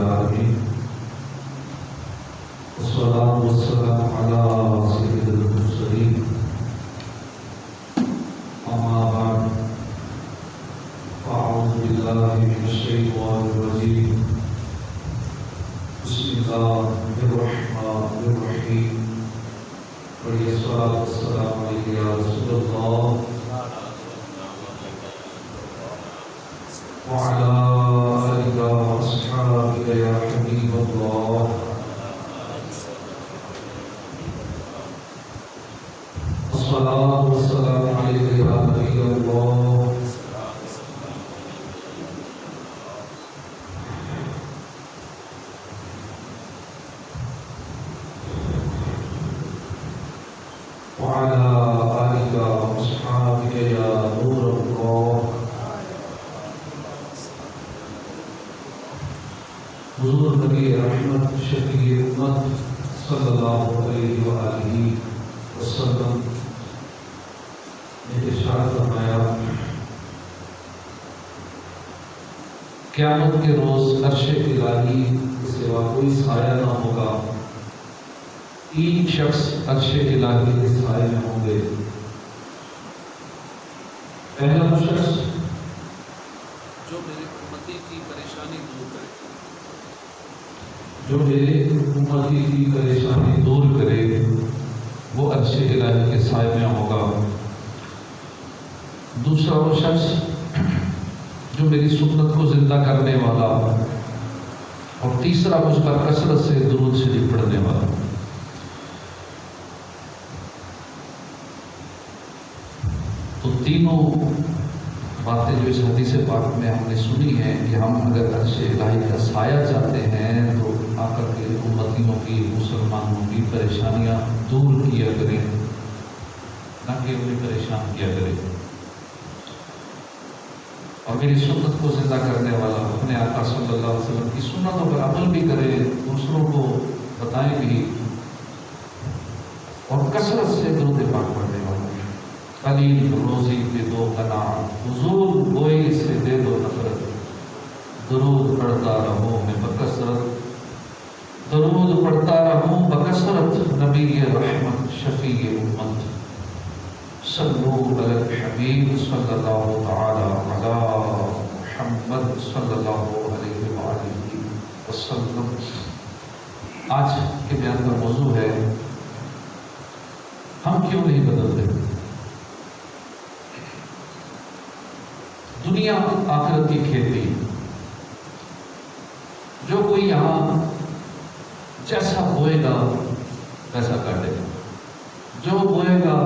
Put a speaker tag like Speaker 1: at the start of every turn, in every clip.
Speaker 1: العالمين والصلاة والسلام على سيد المرسلين أما بعد فأعوذ بالله من الشيطان الرجيم بسم الله الرحمن الرحيم والصلاة والسلام عليك يا رسول الله وعلى آلك وأصحابك يا حبيب الله الصلاة والسلام عليك يا نبي الله وعلى آلك وأصحابك يا نور الله حضور نبی رحمت شفیع امت صلی اللہ علیہ وآلہ وسلم نے ارشاد فرمایا قیامت کے روز عرش الہی کے سوا کوئی سایہ نہ ہوگا، تین شخص عرش الہی کے سائے میں ہوں گے۔ پہلا شخص
Speaker 2: جو میرے امتی کی پریشانی دور کرے،
Speaker 1: جو میرے امتی کی پریشانی دور کرے وہ عرش الہی کے سائے میں ہوگا۔ دوسرا وہ شخص جو میری سنت کو زندہ کرنے والا، اور تیسرا مجھ پر کثرت سے درود شریف پڑھنے والا۔ تو تینوں باتیں جو اس حدیث پاک میں ہم نے سنی ہیں کہ ہم اگر عرش الہی کا سایہ چاہتے ہیں تو آ کر کے امتیوں کی، مسلمانوں کی پریشانیاں دور کیا کریں، نہ کہ انہیں پریشان کیا کریں۔ اور میری سنت کو زندہ کرنے والا، اپنے آقا صلی اللہ علیہ وسلم کی سنتوں پر عمل بھی کرے، دوسروں کو بتائیں بھی، اور کثرت سے درود پاک پڑھنے والا۔ قلیل روزی پہ دو قناعت، حضور گوئی سے دے دو نفرت، درود پڑھتا رہوں میں بکثرت، درود پڑھتا رہوں بکثرت، نبی رحمت شفیع امت، صلو علی الحبیب صلی اللہ تعالی علی محمد صلی اللہ علیہ وآلہ وسلم۔ آج کے بیان کا موضوع ہے ہم کیوں نہیں بدلتے؟ دنیا آخرت کی کھیتی، جو کوئی یہاں جیسا بوئے گا ویسا کاٹے گا، جو بوئے گا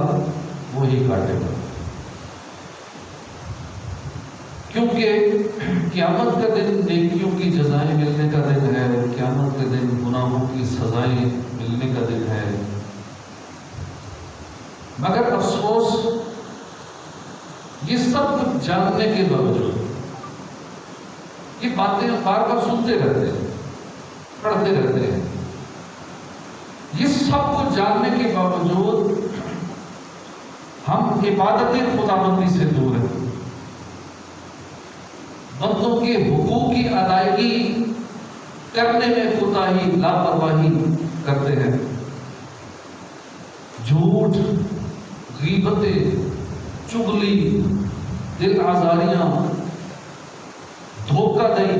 Speaker 1: وہی کاٹے گا، کیونکہ قیامت کا دن نیکیوں کی جزائیں ملنے کا دن ہے، قیامت کے دن گناہوں کی سزائیں ملنے کا دن ہے۔ مگر افسوس، یہ سب کچھ جاننے کے باوجود، یہ باتیں بار بار سنتے رہتے ہیں، پڑھتے رہتے ہیں، یہ سب کچھ جاننے کے باوجود ہم عبادت خداوندی سے دور ہیں، بندوں کے حقوق کی ادائیگی کرنے میں کوتاہی، لاپرواہی کرتے ہیں، جھوٹ، غیبتیں، چغلی، دل آزاریاں، دھوکہ دہی،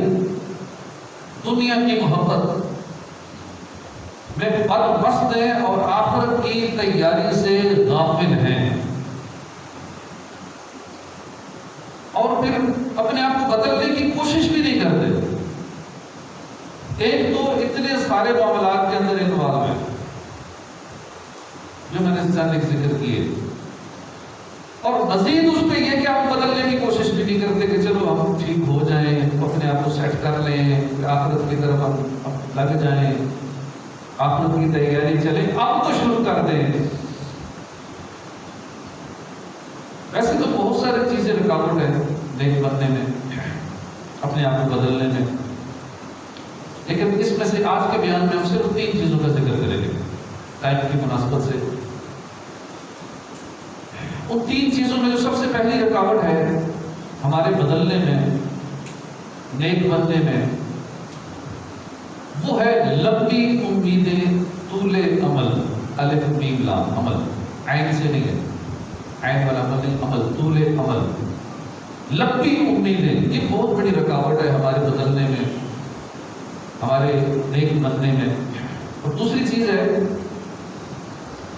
Speaker 1: دنیا کی محبت میں بدمست ہیں اور آخرت کی تیاری سے غافل ہیں، اور پھر اپنے آپ کو بدلنے کی کوشش بھی نہیں کرتے۔ ایک تو اتنے سارے معاملات کے اندر انوالو ہیں جو میں نے ذکر کیے، اور مزید اس پہ یہ کہ آپ بدلنے کی کوشش بھی نہیں کرتے کہ چلو ہم ٹھیک ہو جائیں، اپنے آپ کو سیٹ کر لیں، آخرت کی طرف ہم لگ جائیں، آخرت کی تیاری چلے، اب تو شروع کر دیں۔ ویسے تو بہت ساری چیزیں رکاوٹ ہے نیک بننے میں، اپنے آپ کو بدلنے میں، لیکن اس میں سے آج کے بیان میں ہم صرف تین چیزوں کا ذکر کریں گے ٹائم کی مناسبت سے۔ ان تین چیزوں میں جو سب سے پہلی رکاوٹ ہے ہمارے بدلنے میں، نیک بننے میں، وہ ہے لمبی امیدیں طول عمل، الف میم لام عمل، عین سے نہیں ہے، عین والا عمل نہیں، عمل طول عمل، لمبی امیدیں، یہ بہت بڑی رکاوٹ ہے ہمارے بدلنے میں، ہمارے نیک بننے میں۔ اور دوسری چیز ہے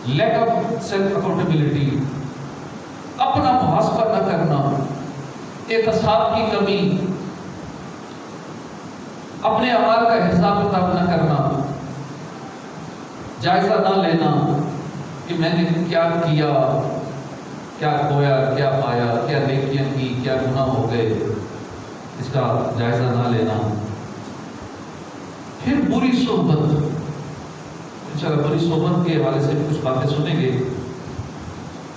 Speaker 1: لیک آف سیلف اکاؤنٹیبلٹی، اپنا محاسبہ نہ کرنا، احتساب کی کمی، اپنے اعمال کا حساب کتاب نہ کرنا، جائزہ نہ لینا کہ میں نے کیا کیا، کیا کھویا، کیا پایا، کیا نیکیاں کی، کیا گناہ ہو گئے، اس کا جائزہ نہ لینا۔ پھر بری صحبت، انشاءاللہ بری صحبت کے حوالے سے کچھ باتیں سنیں گے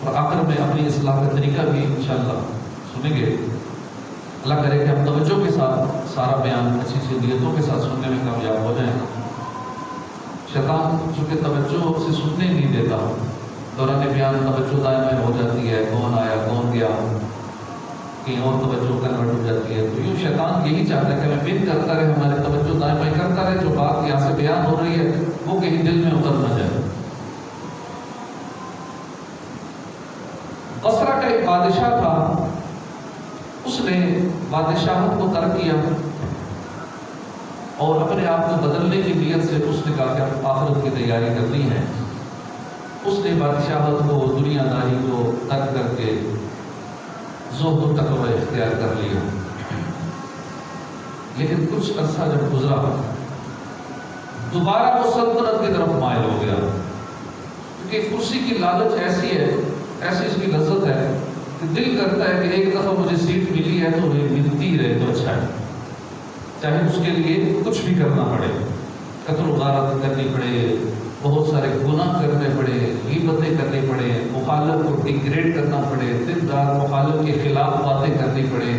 Speaker 1: اور آخر میں اپنی اصلاح کا طریقہ بھی انشاءاللہ سنیں گے۔ اللہ کرے کہ ہم توجہ کے ساتھ سارا بیان اچھی سی نیتوں کے ساتھ سننے میں کامیاب ہو جائیں۔ شیطان چونکہ توجہ سے سننے نہیں دیتا، دوران بیان توجہ دائم ہو جاتی ہے، کون آیا کون گیا، کہیں اور توجہ کنورٹ ہو جاتی ہے۔ تو یوں شیطان یہی چاہتا ہے کہ ہمیں بند کرتا رہے، ہماری توجہ دائم کرتا رہے، جو بات یہاں سے بیان ہو رہی ہے وہ کہیں دل میں اتر نہ جائے۔ بصرہ کا ایک بادشاہ تھا، اس نے بادشاہت کو ترک کیا اور اپنے آپ کو بدلنے کی نیت سے اس نے کہا کہ آخرت کی تیاری کرنی ہے۔ اس نے بادشاہت کو، دنیا داری کو ترک کر کے زہد و تقوی اختیار کر لیا۔ لیکن کچھ عرصہ جب گزرا، دوبارہ وہ سلطنت کی طرف مائل ہو گیا، کیونکہ کرسی کی لالچ ایسی ہے، ایسی اس کی لذت ہے کہ دل کرتا ہے کہ ایک دفعہ مجھے سیٹ ملی ہے تو ملتی رہے تو اچھا ہے، چاہے اس کے لیے کچھ بھی کرنا پڑے، قتل و غارت کرنی پڑے، بہت سارے گناہ کرنے پڑے، غیبتیں کرنی پڑے، مخالف کو ڈیگریڈ کرنا پڑے، دن رات مخالف کے خلاف باتیں کرنی پڑے،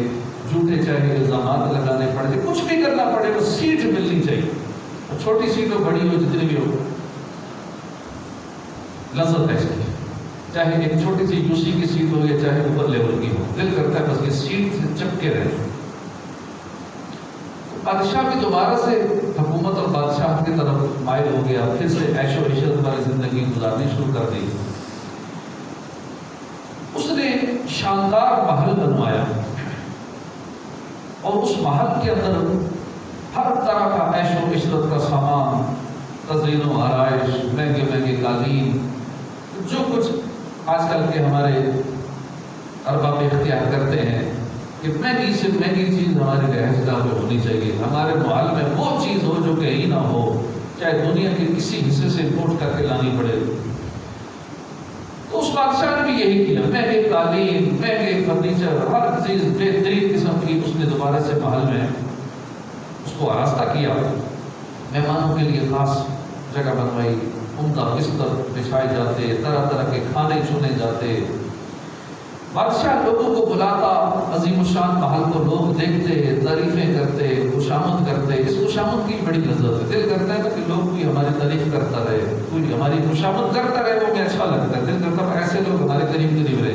Speaker 1: جھوٹے چاہے الزامات لگانے پڑے، کچھ بھی کرنا پڑے، بس سیٹ ملنی چاہیے، چھوٹی سیٹ ہو بڑی ہو جتنی بھی ہو، لذت ہے اس کی، چاہے ایک چھوٹی سی یوسی کی سیٹ ہو یا چاہے اوپر لیول کی ہو، دل کرتا ہے بس یہ سیٹ سے چپکے رہے۔ بادشاہ بھی دوبارہ سے حکومت اور بادشاہ کی طرف مائل ہو گیا، پھر سے عیش و عشرت والی زندگی گزارنی شروع کر دی۔ اس نے شاندار محل بنوایا اور اس محل کے اندر ہر طرح کا عیش و عشرت کا سامان، تزئین و آرائش، مہنگے مہنگے قالین، جو کچھ آج کل کے ہمارے ارباب اختیار کرتے ہیں کہ مہنگی سے مہنگی چیز ہمارے رہائش گاہ میں ہونی چاہیے، ہمارے محل میں وہ چیز ہو جو کہیں نہ ہو، چاہے دنیا کے کسی حصے سے امپورٹ کر کے لانی پڑے۔ تو اس بادشاہ نے بھی یہی کیا، مہنگے قالین، مہنگے فرنیچر، ہر چیز بہترین قسم کی اس نے دوبارہ سے محل میں اس کو آراستہ کیا، مہمانوں کے لیے خاص جگہ بنوائی، عمدہ بستر بچھائے جاتے، طرح طرح کے کھانے چنے جاتے، بادشاہ لوگوں کو بلاتا، عظیم الشان محل کو لوگ دیکھتے، تعریفیں کرتے، خوشامد کرتے۔ اس خوشامد کی بڑی لذت ہے، دل کرتا ہے کہ لوگ بھی ہماری تعریف کرتا رہے، کوئی ہماری خوشامد کرتا رہے، وہ ہمیں اچھا لگتا ہے، دل کرتا ہے ایسے لوگ ہمارے قریب قریب رہے،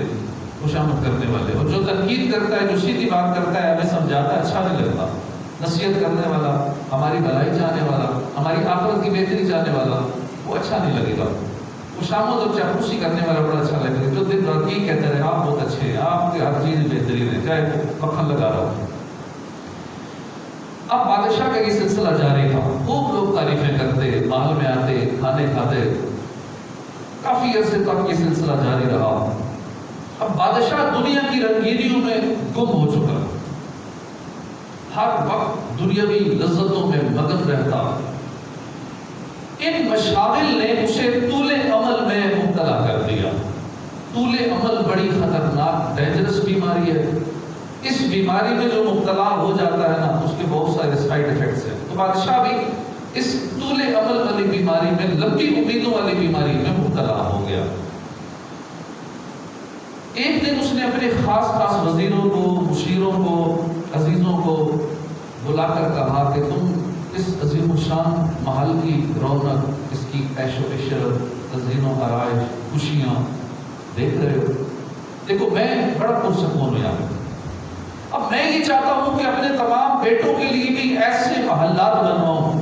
Speaker 1: خوشامد کرنے والے۔ اور جو تنقید کرتا ہے، جو سیدھی بات کرتا ہے، ہمیں سمجھاتا ہے، اچھا نہیں لگتا، نصیحت کرنے والا، ہماری بھلائی چاہنے والا، ہماری آخرت کی بہتری چاہنے والا، وہ اچھا نہیں لگے گا۔ خوشامد اور چاپلوسی کرنے والا بڑا اچھا لگے گا، جو دن رات یہ کہتے رہے آپ بہت اچھے ہیں، آپ کی ہر چیز بہترین ہے، چاہے مکھن لگا رہا ہو۔ اب بادشاہ کا یہ سلسلہ جاری تھا، خوب لوگ تعریفیں کرتے، محل میں آتے، کھانے کھاتے، کافی عرصے تک یہ سلسلہ جاری رہا۔ اب بادشاہ دنیا کی رنگینیوں میں گم ہو چکا، ہر وقت دنیاوی لذتوں میں مگن رہتا۔ ان مشاغل نے اسے طول عمل میں مبتلا کر دیا۔ طول عمل بڑی خطرناک ڈینجرس بیماری ہے، اس بیماری میں جو مبتلا ہو جاتا ہے نا، اس کے بہت سارے سائیڈ ایفیکٹس ہیں۔ تو بادشاہ بھی اس طول عمل والی بیماری میں، لمبی امیدوں والی بیماری میں مبتلا ہو گیا۔ ایک دن اس نے اپنے خاص خاص وزیروں کو، مشیروں کو، عزیزوں کو بلا کر کہا کہ تم اس عظیم الشان محل کی رونق، اس کی عیش و عشرت، تزئین و آرائش، خوشیاں دیکھ رہے ہو، دیکھو میں بڑا پرسکون ہوں یہاں پہ، اب میں یہ چاہتا ہوں کہ اپنے تمام بیٹوں کے لیے بھی ایسے محلات بنواؤں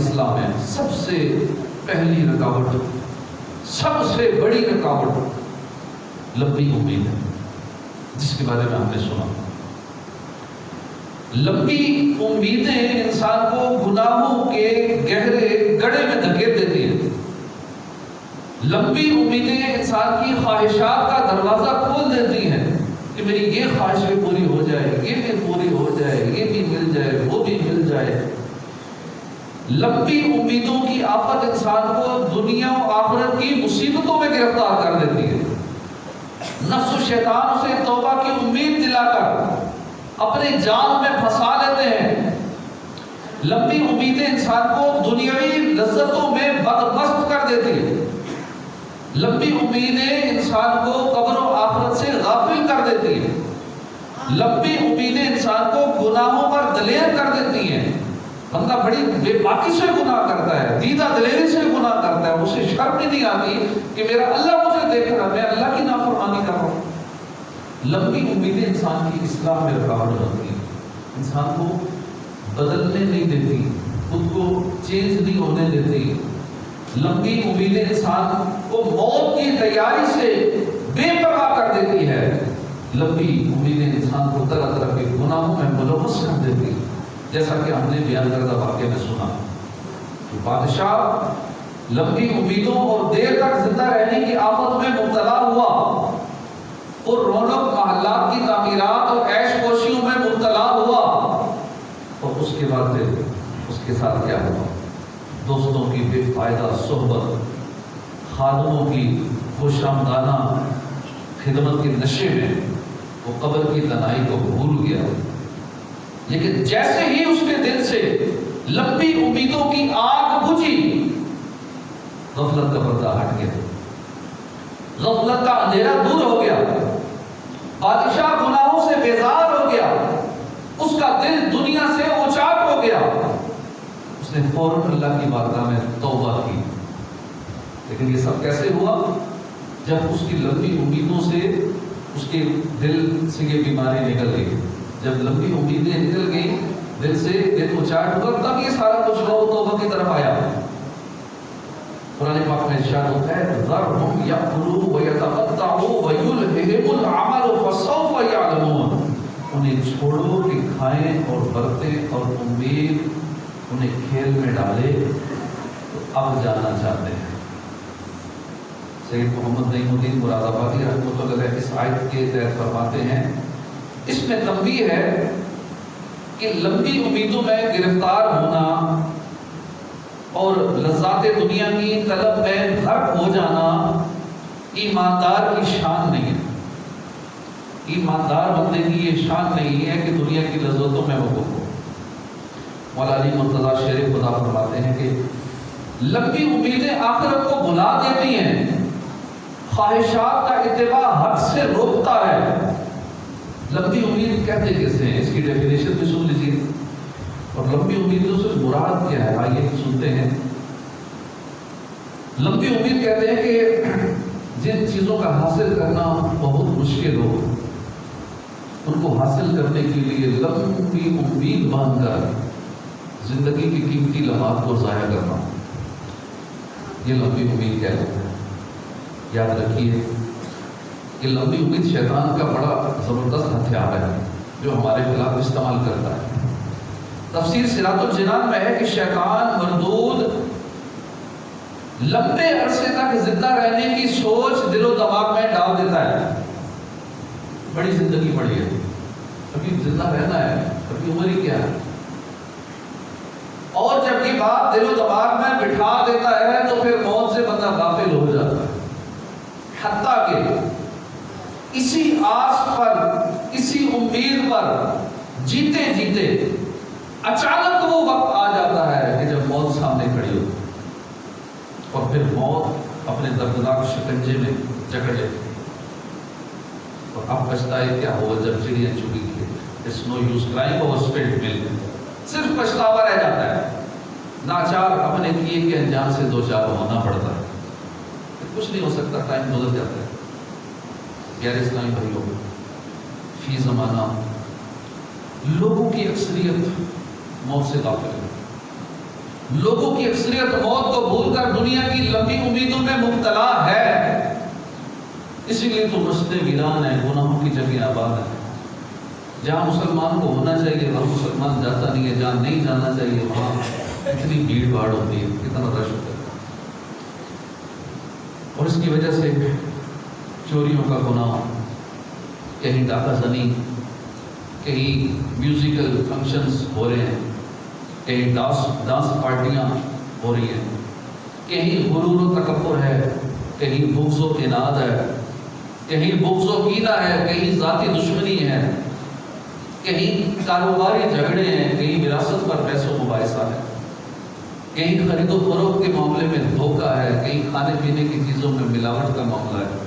Speaker 1: اسلام میں سب سے پہلی رکاوٹ، سب سے بڑی رکاوٹ لمبی امید ہے، جس کے بارے میں ہم نے سنا۔ لمبی امیدیں انسان کو گناہوں کے گہرے گڑھے میں دھکیل دیتی ہیں۔ لمبی امیدیں انسان کی خواہشات کا دروازہ کھول دیتی ہیں کہ میری یہ خواہش بھی پوری ہو جائے، یہ بھی پوری ہو جائے، یہ بھی مل جائے، وہ بھی مل جائے۔ لمبی امیدوں کی آفت انسان کو دنیا و آخرت کی مصیبتوں میں گرفتار کر دیتی ہے۔ نفس و شیطان اسے توبہ کی امید دلا کر اپنے جال میں پھنسا لیتے ہیں۔ لمبی امیدیں انسان کو دنیاوی لذتوں میں بدمست کر دیتی ہیں۔ لمبی امیدیں انسان کو قبر و آخرت سے غافل کر دیتی ہیں۔ لمبی امیدیں انسان کو گناہوں پر دلیر کر دیتی ہیں۔ بندہ بڑی بے باکی سے گناہ کرتا ہے، دیدہ دلیری سے گناہ کرتا ہے، اسے شرم بھی نہیں آتی کہ میرا اللہ مجھے دیکھ رہا ہے، میں اللہ کی نافرمانی کر رہا ہوں۔ لمبی امیدیں انسان کی اصلاح میں رکاوٹ بنتی ہیں، انسان کو بدلنے نہیں دیتی، خود کو چینج نہیں ہونے دیتی۔ لمبی امیدیں انسان کو موت کی تیاری سے بے پرواہ کر دیتی ہے۔ لمبی امیدیں انسان کو طرح طرح کے گناہوں میں ملوث کر دیتی، جیسا کہ ہم نے بیان کردہ واقعے میں سنا۔ بادشاہ لمبی امیدوں اور دیر تک زندہ رہنے کی آفت میں مبتلا ہوا اور رونق محلات کی تعمیرات اور عیش کوشیوں میں مبتلا ہوا، اور اس کے بعد پھر اس کے ساتھ کیا ہوا؟ دوستوں کی بے فائدہ صحبت، خادموں کی خوش آمدانہ خدمت کے نشے میں وہ قبر کی تنہائی کو بھول گیا۔ لیکن جیسے ہی اس کے دل سے لمبی امیدوں کی آگ بجھی، غفلت کا پردہ ہٹ گیا، غفلت کا اندھیرا دور ہو گیا، بادشاہ گناہوں سے بیزار ہو گیا، اس کا دل دنیا سے اوچاٹ ہو گیا۔ اس نے فوراً اللہ کی بارگاہ میں توبہ کی۔ لیکن یہ سب کیسے ہوا؟ جب اس کی لمبی امیدوں سے اس کے دل سے یہ بیماری نکل گئی۔ جب لمبی امیدیں نکل گئیں دل سے، دل اوچاٹ ہوا، تب یہ سارا کچھ توبہ کی طرف آیا۔ قرآن پاک میں ارشاد ہوتا ہے ذرهم یأکلوا ویتمتعوا ویلہہم العمل فسوف یعلمون، انہیں چھوڑو کہ کھائیں اور برتیں اور امید انہیں کھیل میں ڈالے تو اب جانا چاہتے ہیں۔ سید محمد نعیم الدین مراد آبادی رحمۃ اللہ علیہ اس آیت کے تحت فرماتے ہیں، اس میں تنبیہ ہے کہ لمبی امیدوں میں گرفتار ہونا اور لذات دنیا کی طلب میں غرق ہو جانا ایماندار کی شان نہیں ہے۔ ایماندار بندے کی یہ شان نہیں ہے کہ دنیا کی لذتوں میں وہ ہو۔ مولا علی مرتضیٰ شیر خدا فرماتے ہیں کہ لمبی امیدیں آخرت کو بھلا دیتی ہیں، خواہشات کا اتباع حق سے روکتا ہے۔ لمبی امید کہتے کیسے ہیں؟ اس کی ڈیفینیشن بھی سن لیجیے، اور لمبی امیدوں سے مراد کیا ہے آئیے سنتے ہیں۔ لمبی امید کہتے ہیں کہ جن چیزوں کا حاصل کرنا بہت مشکل ہو، ان کو حاصل کرنے کے لیے لمبی امید باندھ کر زندگی کی قیمتی لمحات کو ضائع کرنا، یہ لمبی امید کہلاتا ہے۔ یاد رکھیے کہ لمبی امید شیطان کا بڑا زبردست ہتھیار ہے جو ہمارے خلاف استعمال کرتا ہے۔ تفسیر صراط الجنان میں ہے کہ شیطان مردود لمبے عرصے تک زندہ رہنے کی سوچ دل و دماغ میں ڈال دیتا ہے۔ بڑی زندگی بڑی ہے، ابھی زندہ رہنا ہے، ابھی عمر ہی کیا ہے، اور جب یہ بات دل و دماغ میں بٹھا دیتا ہے تو پھر موت سے بندہ غافل ہو جاتا ہے، حتیٰ کہ اسی آس پر، اسی امید پر جیتے جیتے اچانک وہ وقت آ جاتا ہے کہ جب موت سامنے کھڑی ہوتی ہے، اور پھر موت اپنے دردناک شکنجے میں جکڑ لیتی ہے، اور اب پچھتائے کیا ہوا جب چڑیاں چگی تھی۔ It's no use crying over spilled milk، صرف پچھتاوا رہ جاتا ہے، ناچار اپنے کیے کے انجام سے دو چار ہونا پڑتا ہے، کچھ نہیں ہو سکتا، ٹائم گزر جاتا ہے۔ غیر اسلامی بھائیوں، فی زمانہ لوگوں کی اکثریت موت سے غافل ہے، لوگوں کی اکثریت موت کو بھول کر دنیا کی لمبی امیدوں میں مبتلا ہے، اسی لیے تو مسجدیں ویران ہیں، گناہوں کی جگہ آباد ہے۔ جہاں مسلمان کو ہونا چاہیے وہاں مسلمان جاتا نہیں ہے، جہاں نہیں جانا چاہیے وہاں اتنی بھیڑ بھاڑ ہوتی ہے، کتنا رش ہوتا ہے۔ اور اس کی وجہ سے چوریوں کا گناہ، کہیں ڈاکہ زنی، کہیں میوزیکل فنکشنز ہو رہے ہیں، کہیں ڈانس پارٹیاں ہو رہی ہیں، کہیں غرور و تکبر ہے، کہیں بغض و اناد ہے، کہیں بغض و کینہ ہے، کہیں ذاتی دشمنی ہے، کہیں کاروباری جھگڑے ہیں، کہیں وراثت پر بحث و مباحثہ ہے، کہیں خرید و فروخت کے معاملے میں دھوکہ ہے، کہیں کھانے پینے کی چیزوں میں ملاوٹ کا معاملہ ہے،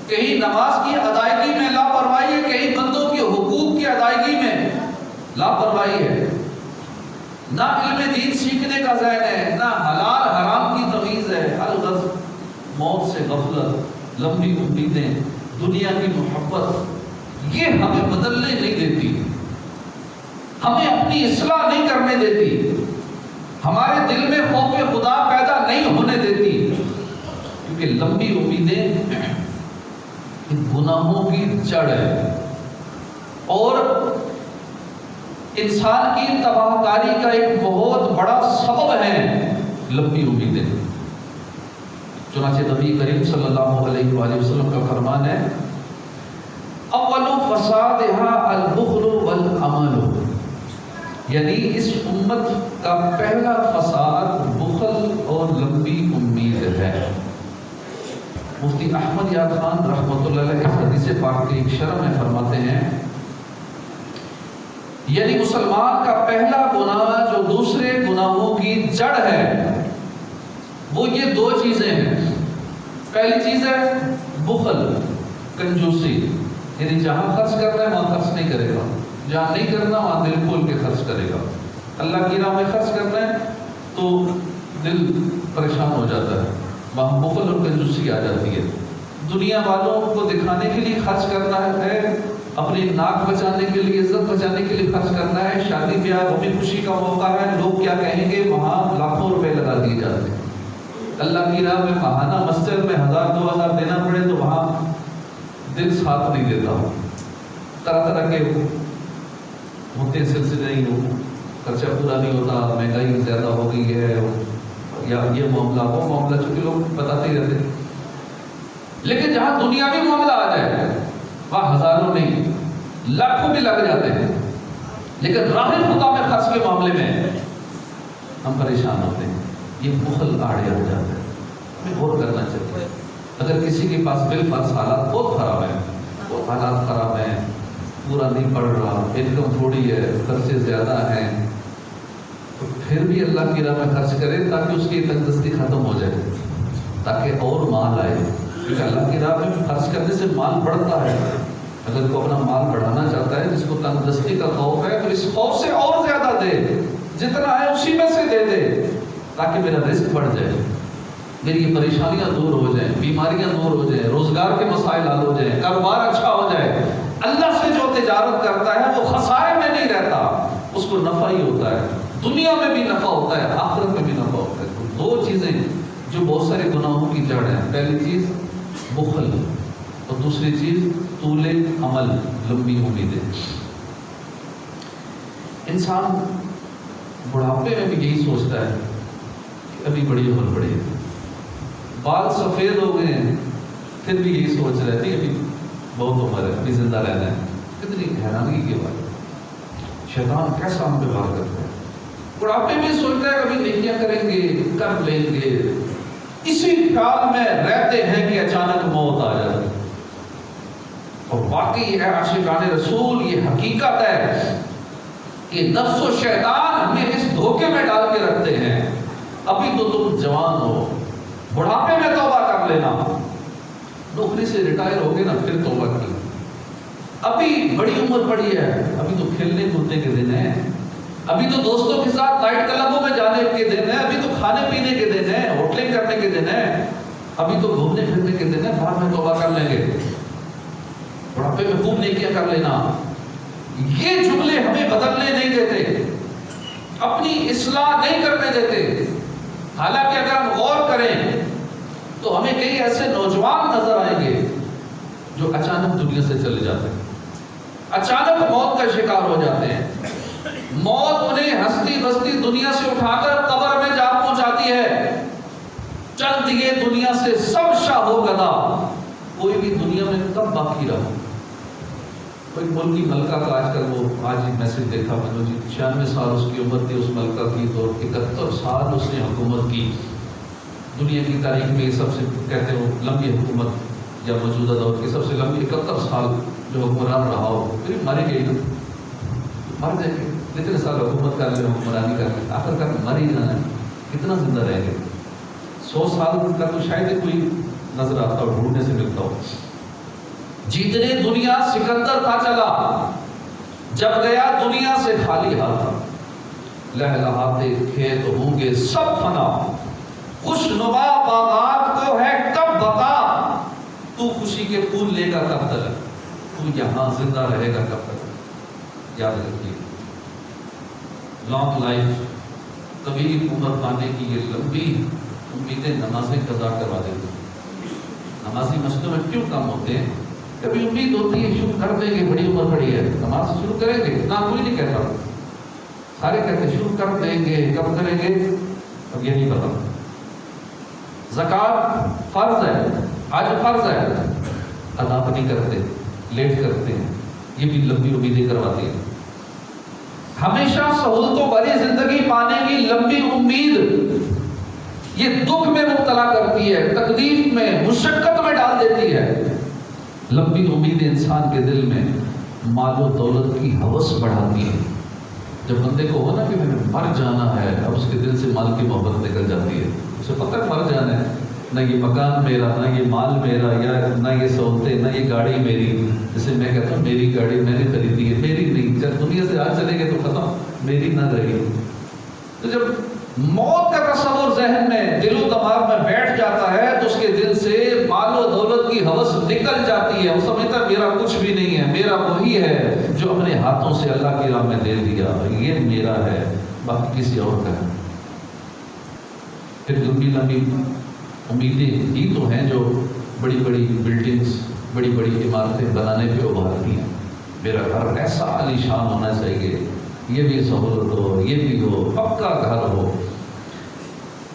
Speaker 1: کہیں نماز کی ادائیگی میں لاپرواہی ہے، کہیں بندوں کے حقوق کی ادائیگی میں لاپرواہی ہے، نہ علم دین سیکھنے کا ذہن ہے، نہ حلال حرام کی تمیز ہے، الغرض موت سے غفلت، لمبی امیدیں، دنیا کی محبت، یہ ہمیں بدلنے نہیں دیتی، ہمیں اپنی اصلاح نہیں کرنے دیتی، ہمارے دل میں خوف خدا پیدا نہیں ہونے دیتی، کیونکہ لمبی امیدیں گناہوں کی جڑ ہے اور انسان کی تباہ کاری کا ایک بہت بڑا سبب ہے لمبی امیدیں۔ چنانچہ نبی کریم صلی اللہ علیہ وآلہ وسلم کا فرمان ہے، اول فسادها البخل والامل، یعنی اس امت کا پہلا فساد بخل اور لمبی امید ہے۔ مفتی احمد یار خان رحمۃ اللہ علیہ اس حدیث پاک کی ایک شرح میں فرماتے ہیں، یعنی مسلمان کا پہلا گناہ جو دوسرے گناہوں کی جڑ ہے وہ یہ دو چیزیں ہیں۔ پہلی چیز ہے بخل، کنجوسی، یعنی جہاں خرچ کرنا ہے وہاں خرچ نہیں کرے گا، جہاں نہیں کرنا وہاں دل کھول کے خرچ کرے گا۔ اللہ کی راہ میں خرچ کرنا ہے تو دل پریشان ہو جاتا ہے، وہاں بخل اور کنجوسی آ جاتی ہے۔ دنیا والوں کو دکھانے کے لیے خرچ کرنا ہے، اپنی ناک بچانے کے لیے، عزت بچانے کے لیے خرچ کرنا ہے، شادی بیاہ غمی خوشی کا موقع ہے، لوگ کیا کہیں گے، وہاں لاکھوں روپے لگا دیے جاتے ہیں۔ اللہ کی راہ میں ماہانہ مسجد میں 1000-2000 دینا پڑے تو وہاں دل ساتھ نہیں دیتا، طرح طرح کے ہوتے سلسلے ہی ہو، خرچہ پورا نہیں ہوتا، مہنگائی زیادہ ہو گئی ہے، یا یہ معاملہ وہ معاملہ، چونکہ لوگ بتاتے ہی رہتے۔ لیکن جہاں دنیاوی معاملہ آ جائے وہاں ہزاروں نہیں لاکھوں بھی لگ جاتے ہیں، لیکن راہ خدا میں خرچ کے معاملے میں ہم پریشان ہوتے ہیں، یہ بخل آڑے آ جاتا ہے۔ ہمیں غور کرنا چاہیے، اگر کسی کے پاس بالفرض حالات بہت خراب ہیں، بہت حالات خراب ہیں، پورا نہیں پڑ رہا، انکم تھوڑی ہے، خرچے زیادہ ہیں، تو پھر بھی اللہ کی راہ میں خرچ کرے تاکہ اس کی تنگدستی ختم ہو جائے، تاکہ اور مال آئے، کیونکہ اللہ کی راہ میں خرچ کرنے سے مال بڑھتا ہے۔ اگر کوئی اپنا مال بڑھانا چاہتا ہے، جس کو تنگدستی کا خوف ہے، تو اس خوف سے اور زیادہ دے، جتنا ہے اسی میں سے دے دے، تاکہ میرا رزق بڑھ جائے، میری یہ پریشانیاں دور ہو جائیں، بیماریاں دور ہو جائیں، روزگار کے مسائل حل ہو جائیں، کاروبار اچھا ہو جائے۔ اللہ سے جو تجارت کرتا ہے وہ خسارے میں نہیں رہتا، اس کو نفع ہی ہوتا ہے، دنیا میں بھی نفع ہوتا ہے، آخرت میں بھی نفع ہوتا ہے۔ تو دو چیزیں جو بہت سارے گناہوں کی جڑ ہیں، پہلی چیز بخل اور دوسری چیز طول عمل، لمبی امیدیں۔ انسان بڑھاپے میں بھی یہی سوچتا ہے کہ ابھی بڑی عمر بڑی ہے، بال سفید ہو گئے ہیں، پھر بھی یہی سوچ رہے تھے ابھی بہت عمر ہے، ابھی زندہ رہنا ہے۔ کتنی حیرانگی کی بات ہے، شیطان کیسا ہم پہ وار کرتا ہے۔ بڑھاپے میں سوچتا ہے کبھی نیکیاں کریں گے، کر لیں گے، اسی خیال میں رہتے ہیں کہ اچانک موت آ جاتی ہے۔ اور واقعی ہے عاشقان رسول، یہ حقیقت ہے کہ نفس و شیطان ہمیں اس دھوکے میں ڈال کے رکھتے ہیں، ابھی تو تم جوان ہو، بڑھاپے میں توبہ کر لینا، نوکری سے ریٹائر ہو گے نا پھر توبہ کر لینا، ابھی بڑی عمر پڑی ہے، ابھی تو کھیلنے کودنے کے دن ہیں، ابھی تو دوستوں کے ساتھ نائٹ کلبوں میں جانے کے دن ہیں، ابھی تو کھانے پینے کے دن ہیں، ہوٹلنگ کرنے کے دن ہیں، ابھی تو گھومنے پھرنے کے دن ہیں، بعد میں توبہ کر لیں گے، بڑھاپے میں خوب نیکیاں کر لینا۔ یہ جملے ہمیں بدلنے نہیں دیتے۔ اپنی اصلاح نہیں کرنے دیتے. حالانکہ اگر ہم غور کریں تو ہمیں کئی ایسے نوجوان نظر آئیں گے جو اچانک دنیا سے چلے جاتے ہیں, اچانک موت کا شکار ہو جاتے ہیں. موت انہیں ہستی بستی دنیا سے اٹھا کر قبر میں جا پہنچاتی ہے. چل دیے دنیا سے سب شاہو گدا, کوئی بھی دنیا میں کب باقی رہا. کوئی ملکی ملکہ کا آج کل وہ آج ہی میسج دیکھا میں نے جی 96 سال اس کی عمر تھی اس ملکہ کی, تو 71 سال اس نے حکومت کی. دنیا کی تاریخ میں سب سے کہتے ہیں وہ لمبی حکومت یا موجودہ دور کی سب سے لمبی 71 سال جو حکمران رہا ہو. پھر مر گئی نا, مر جائیں گے. کتنے سال حکومت کر لیں, حکمرانی کر لیں, آخر کر مر ہی جانا ہے. کتنا زندہ رہیں گے؟ 100 سال کا تو شاید ہی کوئی نظر آتا ہو, ڈھونڈنے سے ملتا ہو. جیتنے دنیا سکندر تھا چلا, جب گیا دنیا سے خالی ہاتھ تھا. لہلہاتے کھیت ہوں گے سب فنا, خوش نما باغات کو ہے کب بقا. تو خوشی کے پھول لے گا کب تک, تو یہاں زندہ رہے گا کب تک. یاد رکھیے, لانگ لائف, طویل عمر پانے کی یہ لمبی امیدیں نمازیں قضا کروا دیتی. نمازی مسجدوں میں کیوں کم ہوتے ہیں؟ کبھی امید ہوتی ہے شروع کر دیں گے, بڑی عمر پڑی ہے, نماز شروع کریں گے نہ, کوئی نہیں کہتا, سارے کہتے ہیں شروع کر دیں گے, کب کریں گے اب یہ نہیں پتا. زکوٰۃ فرض ہے, حج فرض ہے, ادا نہیں کرتے, لیٹ کرتے ہیں. یہ بھی لمبی امیدیں کرواتی ہیں. ہمیشہ سہولتوں بھری زندگی پانے کی لمبی امید یہ دکھ میں مبتلا کرتی ہے, تکلیف میں, مشقت میں ڈال دیتی ہے. لمبی امید انسان کے دل میں مال و دولت کی ہوس بڑھاتی ہے. جب بندے کو ہو نا کہ میں نے مر جانا ہے, اب اس کے دل سے مال کی محبت نکل جاتی ہے. اسے پتہ ہے مر جانا ہے, نہ یہ مکان میرا, نہ یہ مال میرا, یا نہ یہ سہولتیں, نہ یہ گاڑی میری. جیسے میں کہتا ہوں میری گاڑی میں نے خریدی ہے, میری نہیں. جب دنیا سے آج چلے گئے تو ختم, میری نہ رہی. تو جب موت کا تصور ذہن میں, دل و دماغ میں بیٹھ جاتا ہے تو اس کے دل سے مال و دولت کی ہوس نکل جاتی ہے. وہ سمجھتا ہے میرا کچھ بھی نہیں ہے, میرا وہی ہے جو اپنے ہاتھوں سے اللہ کی راہ میں دے دیا, یہ میرا ہے, باقی کسی اور کا ہے. پھر لمبی لمبی امیدیں ہی تو ہیں جو بڑی بڑی بلڈنگز, بڑی بڑی عمارتیں بنانے پہ ابھارتی ہیں. میرا گھر ایسا عالی شان ہونا چاہیے, یہ بھی سہولت ہو, یہ بھی ہو, پکا گھر ہو.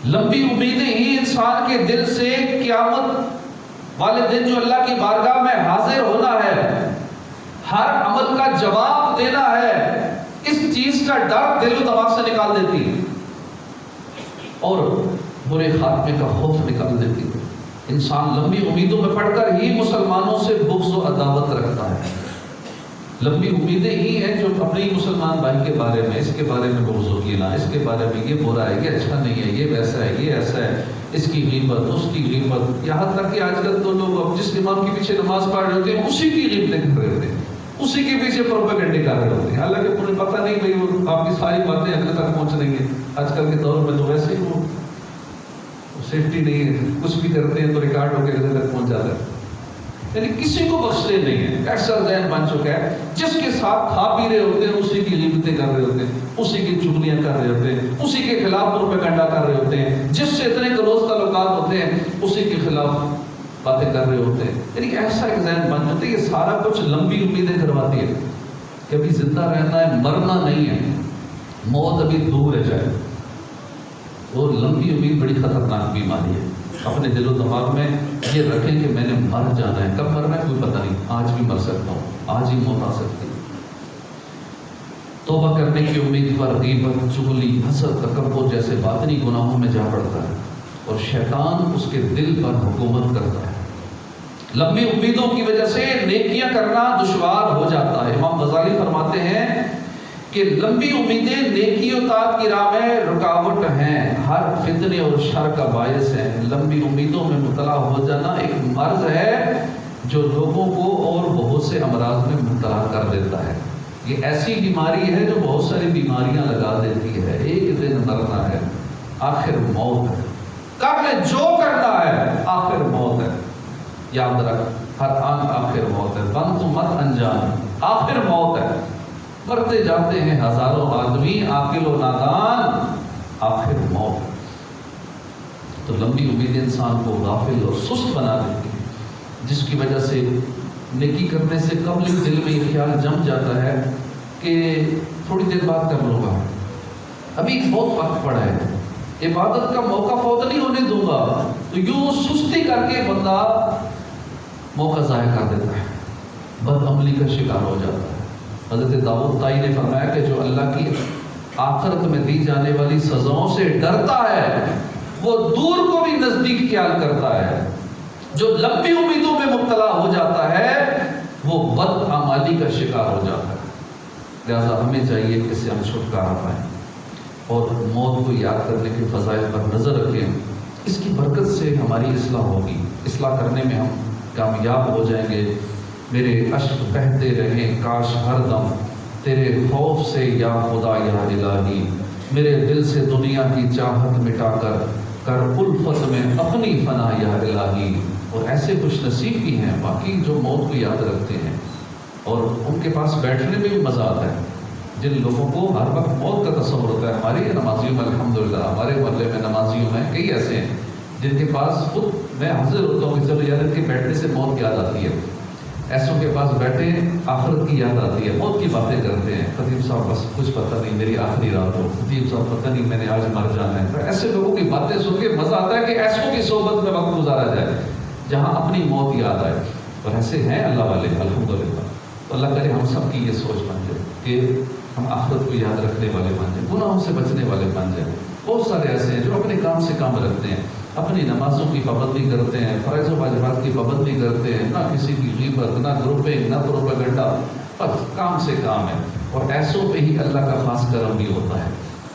Speaker 1: لمبی امیدیں ہی انسان کے دل سے قیامت والے دن جو اللہ کی بارگاہ میں حاضر ہونا ہے, ہر عمل کا جواب دینا ہے, اس چیز کا ڈر دل و دماغ سے نکال دیتی ہے اور برے خاتمے کا خوف نکال دیتی ہے. انسان لمبی امیدوں میں پڑھ کر ہی مسلمانوں سے بغض و عداوت رکھتا ہے. لمبی امیدیں ہی ہیں جو اپنے مسلمان بھائی کے بارے میں, اس کے بارے میں بغض و کینہ, اس کے بارے میں یہ برا ہے, یہ اچھا نہیں ہے, یہ ویسا ہے, یہ ایسا ہے, اس کی غیبت, اس کی غیبت. یہاں تک کہ آج کل تو لوگ اب جس امام کے پیچھے نماز پڑھ رہے ہوتے ہیں اسی کی غیبتیں کر رہے ہوتے ہیں, اسی کے پیچھے پروپیگنڈے کر رہے ہوتے ہیں. حالانکہ انہیں پتہ نہیں بھائی وہ آپ کی ساری باتیں اگلے تک پہنچ رہی ہیں. آج کل کے دور میں تو ویسے ہی وہ سیفٹی نہیں ہے, کچھ بھی کرتے ہیں تو ریکارڈ ہو کے اگلے تک پہنچ جاتا ہے. یعنی کسی کو بخشتے نہیں ہے. ایسا ذہن بن چکا ہے, جس کے ساتھ کھا پی رہے ہوتے ہیں اسی کی غیبتیں کر رہے ہوتے ہیں, اسی کی چغلیاں کر رہے ہوتے ہیں, اسی کے خلاف پروپیگنڈا کر رہے ہوتے ہیں, جس سے اتنے کلوز تعلقات ہوتے ہیں اسی کے خلاف باتیں کر رہے ہوتے ہیں. یعنی ایسا ایک ذہن بن جاتا ہے. یہ سارا کچھ لمبی امیدیں کرواتی ہے. کبھی زندہ رہنا ہے, مرنا نہیں ہے, موت ابھی دور ہے جائے. وہ لمبی امید بڑی خطرناک بیماری ہے. اپنے دل و دماغ میں یہ رکھیں کہ میں نے مر جانا ہے. کب مرنا ہے کوئی پتہ نہیں, آج بھی مر سکتا ہوں, آج ہی موت آ سکتی ہے. توبہ کرنے کی امید پر غیبت, چغلی, حسد, تکبر جیسے باطنی گناہوں میں جا پڑتا ہے اور شیطان اس کے دل پر حکومت کرتا ہے. لمبی امیدوں کی وجہ سے نیکیاں کرنا دشوار ہو جاتا ہے. امام غزالی فرماتے ہیں کہ لمبی امیدیں نیکی و طاعت کی راہ میں رکاوٹ ہیں, ہر فتنے اور شر کا باعث ہے. لمبی امیدوں میں مبتلا ہو جانا ایک مرض ہے جو لوگوں کو اور بہت سے امراض میں مبتلا کر دیتا ہے. یہ ایسی بیماری ہے جو بہت ساری بیماریاں لگا دیتی ہے. ایک دن مرنا ہے, آخر موت ہے. کب میں جو کرنا ہے آخر موت ہے. یاد رکھ, ہر آن آخر موت ہے. بند تو مت انجان, آخر موت ہے. مرتے جاتے ہیں ہزاروں آدمی عاقل و نادان، آخر موت۔ تو لمبی امید انسان کو غافل اور سست بنا دیتی ہے، جس کی وجہ سے نیکی کرنے سے قبل دل میں یہ خیال جم جاتا ہے کہ تھوڑی دیر بعد کر لوں گا، ابھی بہت وقت پڑا ہے، عبادت کا موقع فوت نہیں ہونے دوں گا۔ تو یوں سستی کر کے بندہ موقع ضائع کر دیتا ہے، بد عملی کا شکار ہو جاتا ہے۔ حضرت داؤد طائی نے فرمایا کہ جو اللہ کی آخرت میں دی جانے والی سزاؤں سے ڈرتا ہے وہ دور کو بھی نزدیک خیال کرتا ہے، جو لمبی امیدوں میں مبتلا ہو جاتا ہے وہ بد اعمالی کا شکار ہو جاتا ہے۔ لہذا ہمیں چاہیے کہ اس سے ہم چھٹکارا پائیں اور موت کو یاد کرنے کے فضائل پر نظر رکھیں۔ اس کی برکت سے ہماری اصلاح ہوگی، اصلاح کرنے میں ہم کامیاب ہو جائیں گے۔ میرے اشک بہتے رہیں کاش ہر دم تیرے خوف سے یا خدا یا الہی، میرے دل سے دنیا کی چاہت مٹا کر کر الفت میں اپنی فنا یا الہی۔ اور ایسے خوش نصیب بھی ہیں باقی جو موت کو یاد رکھتے ہیں اور ان کے پاس بیٹھنے میں بھی مزہ آتا ہے، جن لوگوں کو ہر وقت موت کا تصور ہوتا ہے۔ ہمارے نمازیوں میں الحمدللہ، ہمارے محلے میں نمازیوں میں کئی ایسے ہیں جن کے پاس خود میں حاضر ہوتا ہوں کہ چلو یار ان کے بیٹھنے سے موت کی یاد آتی ہے، ایسوں کے پاس بیٹھے آخرت کی یاد آتی ہے، موت کی باتیں کرتے ہیں۔ خطیب صاحب بس کچھ پتہ نہیں میری آخری رات ہو، خطیب صاحب پتہ نہیں میں نے آج مر جانا ہے۔ تو ایسے لوگوں کی باتیں سن کے مزہ آتا ہے کہ ایسوں کی صحبت میں وقت گزارا جائے جہاں اپنی موت یاد آئے، اور ایسے ہیں اللہ والے الحمدللہ۔ تو اللہ کرے ہم سب کی یہ سوچ بن جائے کہ ہم آخرت کو یاد رکھنے والے بن جائیں، گناہوں سے بچنے والے بن جائیں۔ بہت سارے ایسے ہیں جو اپنے کام سے کام رکھتے ہیں، اپنی نمازوں کی پابندی کرتے ہیں، فرائض و واجبات کی پابندی کرتے ہیں، نہ کسی کی غیبت، نہ گروپنگ، نہ پروپیگنڈا، بس کام سے کام ہے، اور ایسوں پہ ہی اللہ کا خاص کرم بھی ہوتا ہے۔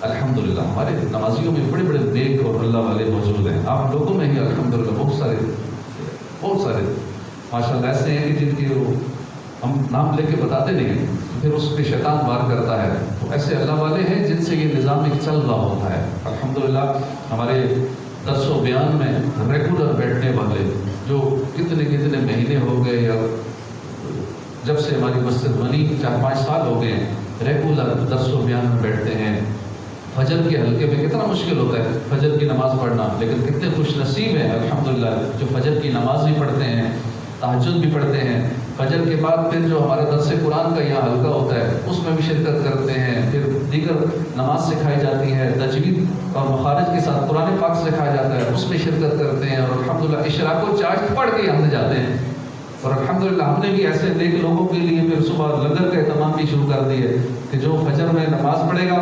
Speaker 1: الحمدللہ ہمارے نمازیوں میں بڑے بڑے نیک اور اللہ والے موجود ہیں، آپ لوگوں میں ہی الحمدللہ بہت سارے ماشاءاللہ ایسے ہیں کہ جن کی ہم نام لے کے بتاتے نہیں، پھر اس پہ شیطان وار کرتا ہے۔ تو ایسے اللہ والے ہیں جن سے یہ نظام ایک چل رہا ہوتا ہے۔ الحمدللہ ہمارے درس و بیان میں ریگولر بیٹھنے والے جو کتنے مہینے ہو گئے یا جب سے ہماری مسجد بنی 4-5 سال ہو گئے، ریگولر درس و بیان میں بیٹھتے ہیں۔ فجر کے حلقے میں کتنا مشکل ہوتا ہے فجر کی نماز پڑھنا، لیکن کتنے خوش نصیب ہیں الحمدللہ جو فجر کی نماز بھی پڑھتے ہیں، تہجد بھی پڑھتے ہیں۔ فجر کے بعد پھر جو ہمارا درس قرآن کا یہاں حلقہ ہوتا ہے اس میں بھی شرکت کرتے ہیں، پھر دیگر نماز سکھائی جاتی ہے، تجوید اور مخارج کے ساتھ قرآن پاک سکھایا جاتا ہے، اس میں شرکت کرتے ہیں، اور الحمدللہ اشراق و چارج پڑھ کے ہم جاتے ہیں۔ اور الحمدللہ ہم نے بھی ایسے نیک لوگوں کے لیے پھر صبح لنگر کا اہتمام بھی شروع کر دیے کہ جو فجر میں نماز پڑھے گا،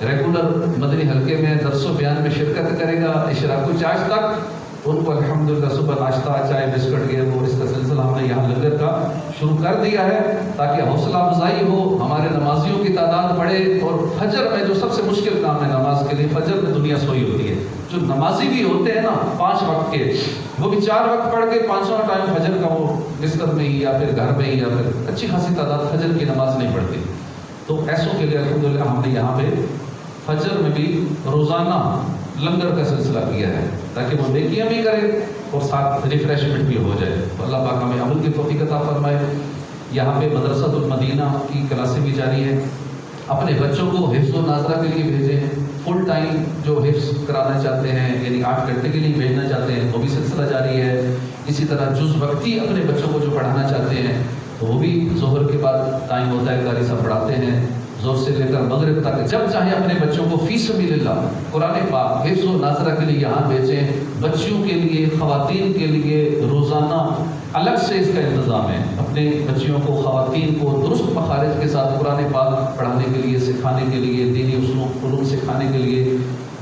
Speaker 1: ریگولر مدنی حلقے میں درس و بیان میں شرکت کرے گا اشراق و چارج تک، ان کو الحمدللہ صبح ناشتہ چائے بسکٹ یہ وہ اس کا سلسلہ ہم نے یہاں لنگر کا شروع کر دیا ہے تاکہ حوصلہ افزائی ہو، ہمارے نمازیوں کی تعداد بڑھے۔ اور فجر میں جو سب سے مشکل کام ہے نماز کے لیے، فجر میں دنیا سوئی ہوتی ہے، جو نمازی بھی ہوتے ہیں نا 5 وقت کے، وہ بھی 4 وقت پڑھ کے 5واں ٹائم فجر کا وہ بستر میں ہی یا پھر گھر میں ہی یا پھر اچھی خاصی تعداد فجر کی نماز نہیں پڑھتی۔ تو ایسوں کے لیے الحمدللہ ہم نے یہاں پہ فجر میں بھی روزانہ لنگر کا سلسلہ کیا ہے تاکہ وہ نیکیاں بھی کرے اور ساتھ ریفریشمنٹ بھی ہو جائے۔ تو اللہ پاک ہمیں عمل کی توفیق عطا فرمائے۔ یہاں پہ مدرسۃ المدینہ کی کلاسیں بھی جاری ہیں، اپنے بچوں کو حفظ و ناظرہ کے لیے بھیجیں، فل ٹائم جو حفظ کرانا چاہتے ہیں یعنی 8 گھنٹے کے لیے بھیجنا چاہتے ہیں وہ بھی سلسلہ جاری ہے۔ اسی طرح جز وقتی اپنے بچوں کو جو پڑھانا چاہتے ہیں تو وہ بھی ظہر کے بعد ٹائم ہوتا ہے، قاری صاحب پڑھاتے ہیں زور سے لے کر مغرب تک، جب چاہیں اپنے بچوں کو فی سبیل اللہ قرآن پاک حفظ و ناظرہ کے لیے یہاں بھیجیں۔ بچیوں کے لیے، خواتین کے لیے روزانہ الگ سے اس کا انتظام ہے، اپنے بچیوں کو، خواتین کو درست مخارج کے ساتھ قرآن پاک پڑھانے کے لیے، سکھانے کے لیے، دینی اصول علوم سکھانے کے لیے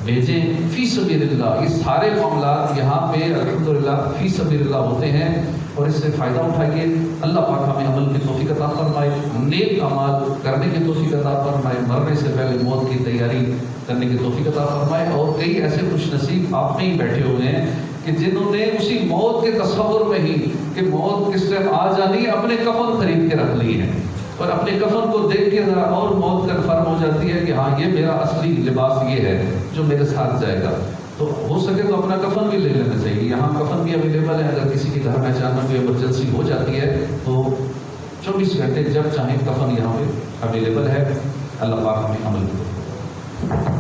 Speaker 1: بھیجیں فی سبیل اللہ۔ یہ سارے معاملات یہاں پہ الحمدللہ فی سبیل اللہ ہوتے ہیں اور اس سے فائدہ اٹھائیے۔ اللہ پاک ہمیں عمل کی توفیق عطا فرمائے، نیک اعمال کرنے کی توفیق عطا فرمائے، مرنے سے پہلے موت کی تیاری کرنے کی توفیق عطا فرمائے۔ اور کئی ایسے خوش نصیب آپ میں ہی بیٹھے ہوئے ہیں کہ جنہوں نے اسی موت کے تصور میں ہی کہ موت کس ٹائم آ جانی ہے اپنے کفن خرید کے رکھ لی ہیں، اور اپنے کفن کو دیکھ کے ذرا اور موت کنفرم ہو جاتی ہے کہ ہاں یہ میرا اصلی لباس یہ ہے جو میرے ساتھ جائے گا۔ تو ہو سکے تو اپنا کفن بھی لے لینا چاہیے، یہاں کفن بھی اویلیبل ہے، اگر کسی کے گھر میں اچانک کوئی ایمرجنسی ہو جاتی ہے تو 24 گھنٹے جب چاہیں کفن یہاں پہ اویلیبل ہے. اللہ پاک ہمیں عمل کرے.